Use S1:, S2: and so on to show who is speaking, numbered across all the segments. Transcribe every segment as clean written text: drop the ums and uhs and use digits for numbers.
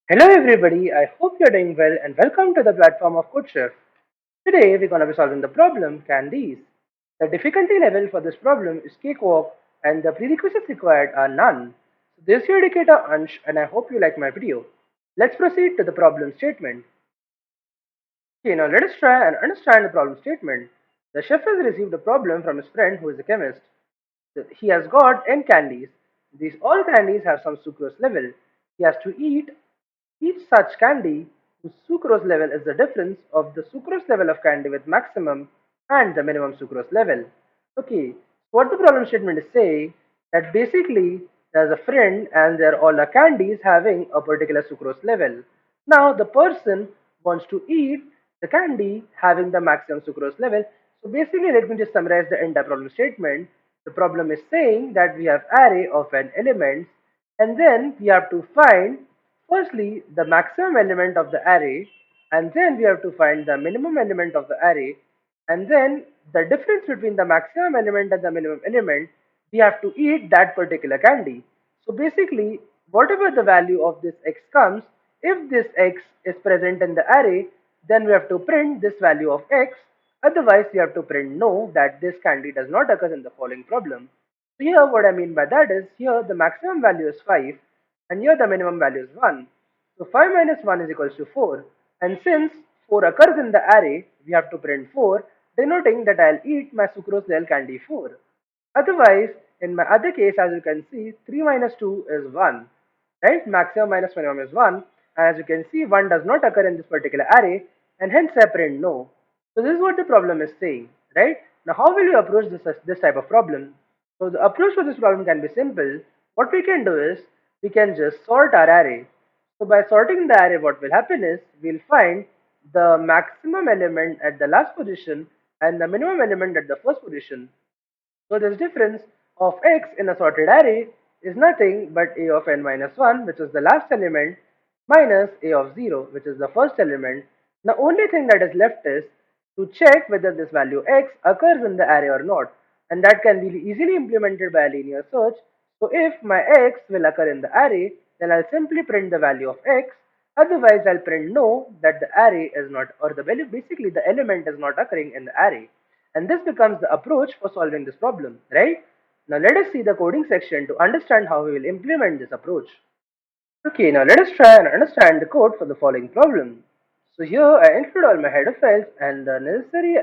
S1: Hello everybody, I hope you're doing well and welcome to the platform of CodeChef. Today we're going to be solving the problem candies. The difficulty level for this problem is cakewalk and the prerequisites required are none. So this is your educator Ansh and I hope you like my video. Let's proceed to the problem statement. Okay, now let us try and understand the problem statement. The chef has received a problem from his friend who is a chemist. He has got n candies. These all candies have some sucrose level. He has to eat each such candy whose sucrose level is the difference of the sucrose level of candy with maximum and the minimum sucrose level. Okay, what the problem statement is saying that basically there's a friend and they're all the candies having a particular sucrose level. Now the person wants to eat the candy having the maximum sucrose level. So basically let me just summarize the entire problem statement. The problem is saying that we have array of n elements and then we have to find firstly the maximum element of the array and then we have to find the minimum element of the array and then the difference between the maximum element and the minimum element we have to eat that particular candy. So basically whatever the value of this x comes, if this x is present in the array, then we have to print this value of x. Otherwise we have to print no, that this candy does not occur in the following problem. So here what I mean by that is here the maximum value is 5 and here the minimum value is 1. So 5 minus 1 is equals to 4, and since 4 occurs in the array, we have to print 4, denoting that I'll eat my sucrose level candy 4. Otherwise, in my other case, as you can see, 3 minus 2 is 1, right? Maximum minus minimum is 1, and as you can see, 1 does not occur in this particular array, and hence I print no. So this is what the problem is saying, right? Now how will you approach this type of problem? So the approach for this problem can be simple. What we can do is, we can just sort our array. So by sorting the array, what will happen is, we'll find the maximum element at the last position and the minimum element at the first position. So this difference of x in a sorted array is nothing but a of n minus 1, which is the last element, minus a of 0, which is the first element. The only thing that is left is to check whether this value x occurs in the array or not, and that can be easily implemented by a linear search. So if my x will occur in the array, then I'll simply print the value of x. Otherwise, I'll print no, that the array is not, or the value, basically the element is not occurring in the array. And this becomes the approach for solving this problem, right? Now let us see the coding section to understand how we will implement this approach. Okay, now let us try and understand the code for the following problem. So here I include all my header files and the necessary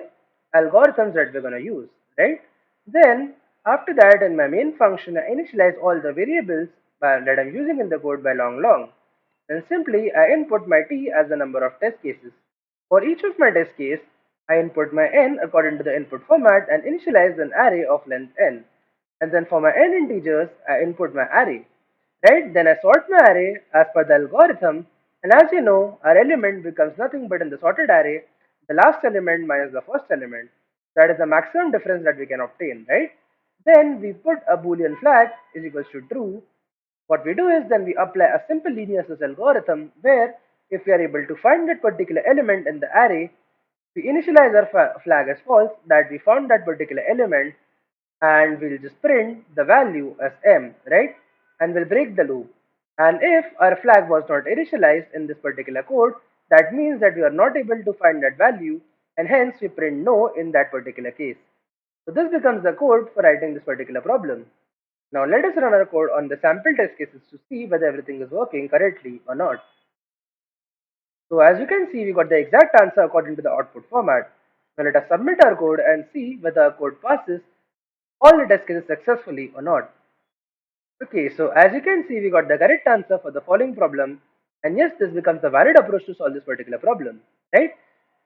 S1: algorithms that we're going to use, right? Then after that in my main function I initialize all the variables that I'm using in the code by long. Then simply I input my t as the number of test cases. For each of my test case, I input my n according to the input format and initialize an array of length n. And then for my n integers, I input my array. Right? Then I sort my array as per the algorithm, and as you know, our element becomes nothing but in the sorted array, the last element minus the first element. That is the maximum difference that we can obtain, right? Then we put a boolean flag is equals to true. What we do is then we apply a simple linear search algorithm where if we are able to find that particular element in the array, we initialize our flag as false that we found that particular element, and we'll just print the value as m, right? And we'll break the loop. And if our flag was not initialized in this particular code, that means that we are not able to find that value, and hence we print no in that particular case. So this becomes the code for writing this particular problem. Now let us run our code on the sample test cases to see whether everything is working correctly or not. So as you can see, we got the exact answer according to the output format. Now let us submit our code and see whether our code passes all the test cases successfully or not. Okay, so as you can see, we got the correct answer for the following problem, and yes, this becomes a valid approach to solve this particular problem, right?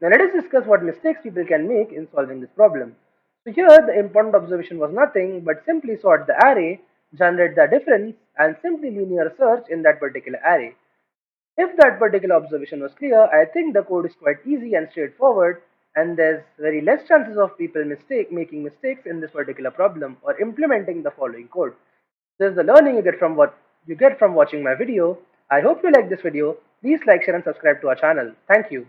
S1: Now let us discuss what mistakes people can make in solving this problem. So here the important observation was nothing but simply sort the array, generate the difference, and simply linear search in that particular array. If that particular observation was clear, I think the code is quite easy and straightforward, and there's very less chances of people making mistakes in this particular problem or implementing the following code. This is the learning you get from watching my video. I hope you like this video. Please like, share and subscribe to our channel. Thank you.